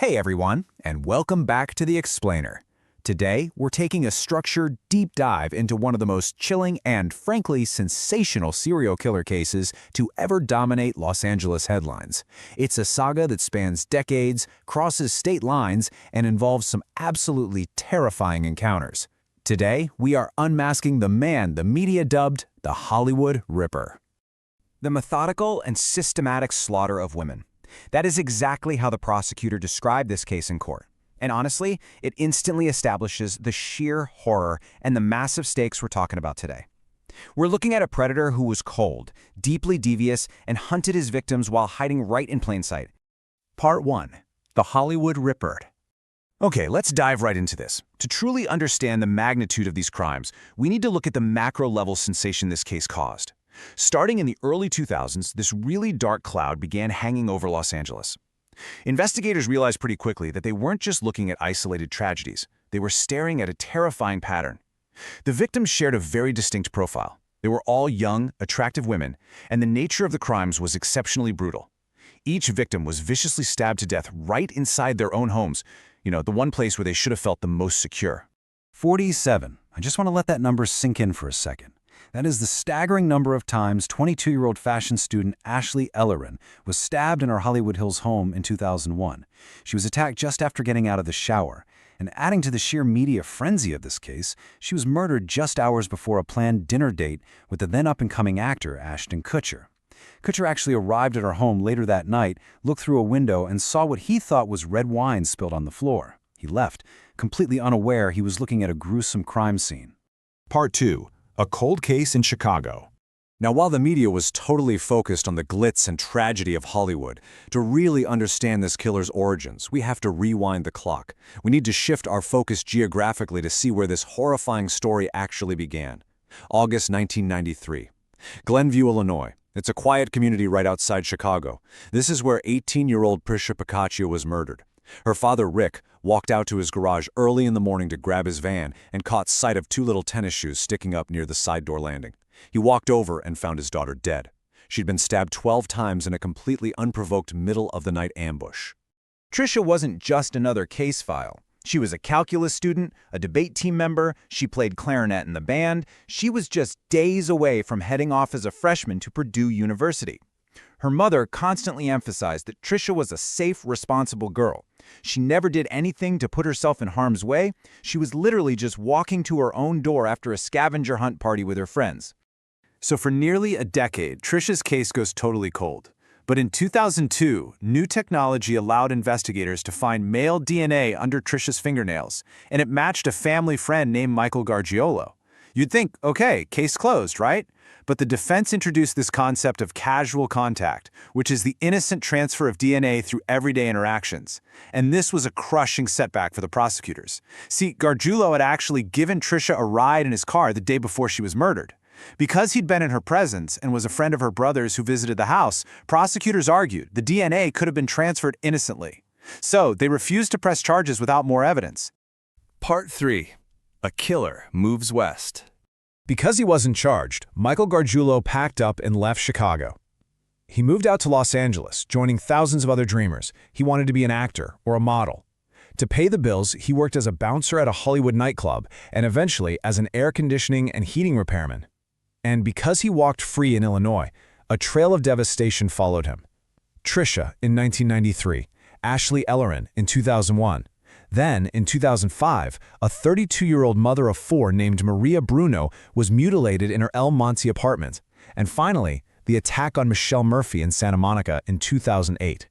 Hey everyone, and welcome back to The Explainer. Today, we're taking a structured, deep dive into one of the most chilling and, frankly, sensational serial killer cases to ever dominate Los Angeles headlines. It's a saga that spans decades, crosses state lines, and involves some absolutely terrifying encounters. Today, we are unmasking the man the media dubbed the Hollywood Ripper. The methodical and systematic slaughter of women. That is exactly how the prosecutor described this case in court. And honestly, it instantly establishes the sheer horror and the massive stakes we're talking about today. We're looking at a predator who was cold, deeply devious, and hunted his victims while hiding right in plain sight. Part 1. The Hollywood Ripper. Okay, let's dive right into this. To truly understand the magnitude of these crimes, we need to look at the macro-level sensation this case caused. Starting in the early 2000s, this really dark cloud began hanging over Los Angeles. Investigators realized pretty quickly that they weren't just looking at isolated tragedies. They were staring at a terrifying pattern. The victims shared a very distinct profile. They were all young, attractive women, and the nature of the crimes was exceptionally brutal. Each victim was viciously stabbed to death right inside their own homes, the one place where they should have felt the most secure. 47. I just want to let that number sink in for a second. That is the staggering number of times 22-year-old fashion student Ashley Ellerin was stabbed in her Hollywood Hills home in 2001. She was attacked just after getting out of the shower. And adding to the sheer media frenzy of this case, she was murdered just hours before a planned dinner date with the then-up-and-coming actor Ashton Kutcher. Kutcher actually arrived at her home later that night, looked through a window, and saw what he thought was red wine spilled on the floor. He left, completely unaware he was looking at a gruesome crime scene. Part 2. A cold case in Chicago. Now, while the media was totally focused on the glitz and tragedy of Hollywood, to really understand this killer's origins, we have to rewind the clock. We need to shift our focus geographically to see where this horrifying story actually began. August 1993. Glenview, Illinois. It's a quiet community right outside Chicago. This is where 18-year-old Priscia Picaccio was murdered. Her father, Rick, walked out to his garage early in the morning to grab his van and caught sight of two little tennis shoes sticking up near the side door landing. He walked over and found his daughter dead. She'd been stabbed 12 times in a completely unprovoked middle-of-the-night ambush. Tricia wasn't just another case file. She was a calculus student, a debate team member, she played clarinet in the band. She was just days away from heading off as a freshman to Purdue University. Her mother constantly emphasized that Tricia was a safe, responsible girl. She never did anything to put herself in harm's way. She was literally just walking to her own door after a scavenger hunt party with her friends. So for nearly a decade, Tricia's case goes totally cold. But in 2002, new technology allowed investigators to find male DNA under Tricia's fingernails, and it matched a family friend named Michael Gargiulo. You'd think, okay, case closed, right? But the defense introduced this concept of casual contact, which is the innocent transfer of DNA through everyday interactions. And this was a crushing setback for the prosecutors. See, Gargiulo had actually given Tricia a ride in his car the day before she was murdered. Because he'd been in her presence and was a friend of her brother's who visited the house, prosecutors argued the DNA could have been transferred innocently. So they refused to press charges without more evidence. Part 3. A killer moves west. Because he wasn't charged, Michael Gargiulo packed up and left Chicago. He moved out to Los Angeles, joining thousands of other dreamers. He wanted to be an actor or a model. To pay the bills, he worked as a bouncer at a Hollywood nightclub and eventually as an air conditioning and heating repairman. And because he walked free in Illinois, a trail of devastation followed him. Tricia in 1993, Ashley Ellerin in 2001. Then, in 2005, a 32-year-old mother of four named Maria Bruno was mutilated in her El Monte apartment. And finally, the attack on Michelle Murphy in Santa Monica in 2008.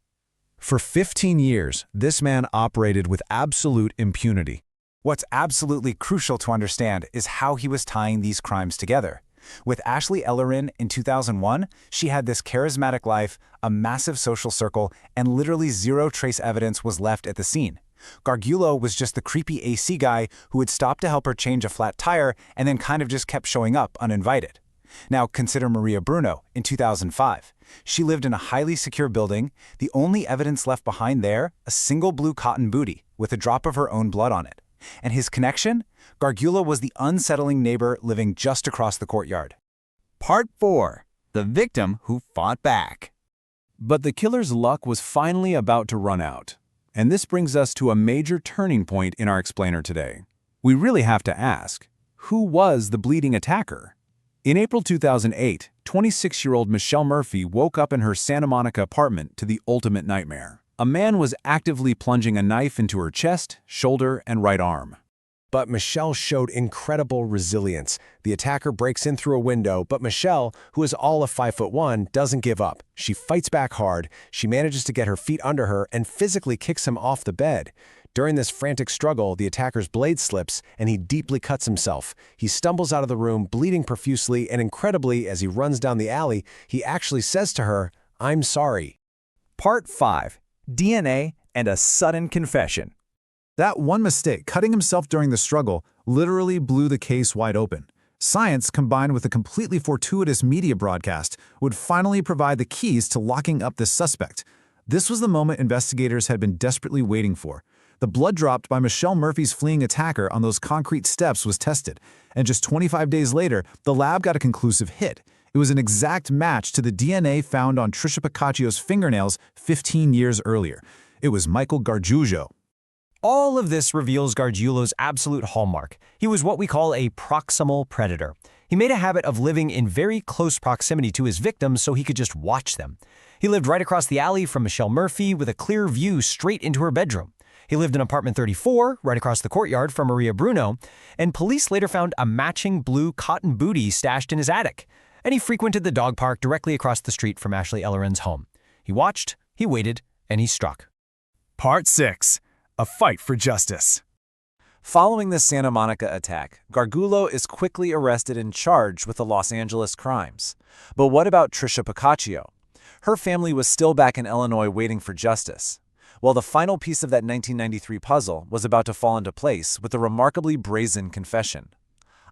For 15 years, this man operated with absolute impunity. What's absolutely crucial to understand is how he was tying these crimes together. With Ashley Ellerin in 2001, she had this charismatic life, a massive social circle, and literally zero trace evidence was left at the scene. Gargiulo was just the creepy AC guy who would stop to help her change a flat tire and then kind of just kept showing up uninvited. Now consider Maria Bruno in 2005. She lived in a highly secure building, the only evidence left behind there, a single blue cotton bootie with a drop of her own blood on it. And his connection? Gargiulo was the unsettling neighbor living just across the courtyard. Part 4. The victim who fought back. But the killer's luck was finally about to run out. And this brings us to a major turning point in our explainer today. We really have to ask, who was the bleeding attacker? In April 2008, 26-year-old Michelle Murphy woke up in her Santa Monica apartment to the ultimate nightmare. A man was actively plunging a knife into her chest, shoulder, and right arm. But Michelle showed incredible resilience. The attacker breaks in through a window, but Michelle, who is all of 5'1", doesn't give up. She fights back hard, she manages to get her feet under her, and physically kicks him off the bed. During this frantic struggle, the attacker's blade slips, and he deeply cuts himself. He stumbles out of the room, bleeding profusely, and incredibly, as he runs down the alley, he actually says to her, "I'm sorry." Part 5. DNA and a sudden confession. That one mistake, cutting himself during the struggle, literally blew the case wide open. Science, combined with a completely fortuitous media broadcast, would finally provide the keys to locking up this suspect. This was the moment investigators had been desperately waiting for. The blood dropped by Michelle Murphy's fleeing attacker on those concrete steps was tested, and just 25 days later, the lab got a conclusive hit. It was an exact match to the DNA found on Trisha Paccaccio's fingernails 15 years earlier. It was Michael Gargiulo. All of this reveals Gargiulo's absolute hallmark. He was what we call a proximal predator. He made a habit of living in very close proximity to his victims so he could just watch them. He lived right across the alley from Michelle Murphy with a clear view straight into her bedroom. He lived in apartment 34, right across the courtyard from Maria Bruno, and police later found a matching blue cotton bootie stashed in his attic. And he frequented the dog park directly across the street from Ashley Ellerin's home. He watched, he waited, and he struck. Part 6. A fight for justice. Following the Santa Monica attack, Gargiulo is quickly arrested and charged with the Los Angeles crimes. But what about Trisha Paccaccio? Her family was still back in Illinois waiting for justice. Well, the final piece of that 1993 puzzle was about to fall into place with a remarkably brazen confession.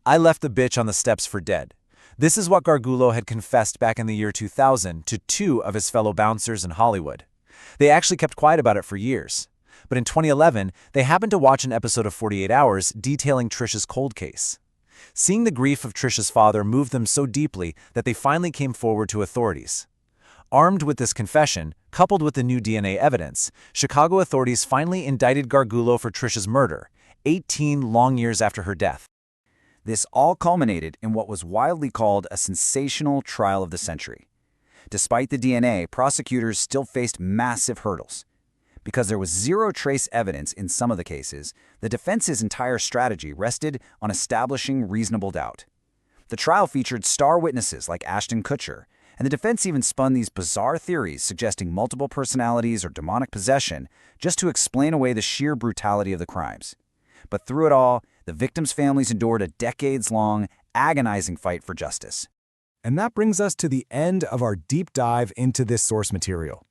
"I left the bitch on the steps for dead." This is what Gargiulo had confessed back in the year 2000 to two of his fellow bouncers in Hollywood. They actually kept quiet about it for years. But in 2011, they happened to watch an episode of 48 Hours detailing Trisha's cold case. Seeing the grief of Trisha's father moved them so deeply that they finally came forward to authorities. Armed with this confession, coupled with the new DNA evidence, Chicago authorities finally indicted Gargiulo for Trisha's murder, 18 long years after her death. This all culminated in what was widely called a sensational trial of the century. Despite the DNA, prosecutors still faced massive hurdles. Because there was zero trace evidence in some of the cases, the defense's entire strategy rested on establishing reasonable doubt. The trial featured star witnesses like Ashton Kutcher, and the defense even spun these bizarre theories suggesting multiple personalities or demonic possession just to explain away the sheer brutality of the crimes. But through it all, the victims' families endured a decades-long, agonizing fight for justice. And that brings us to the end of our deep dive into this source material.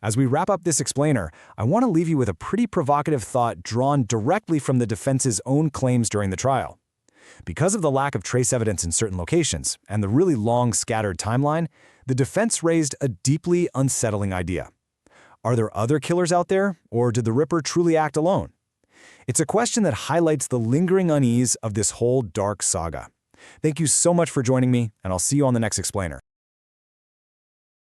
As we wrap up this explainer, I want to leave you with a pretty provocative thought drawn directly from the defense's own claims during the trial. Because of the lack of trace evidence in certain locations and the really long scattered timeline, the defense raised a deeply unsettling idea. Are there other killers out there, or did the Ripper truly act alone? It's a question that highlights the lingering unease of this whole dark saga. Thank you so much for joining me, and I'll see you on the next explainer.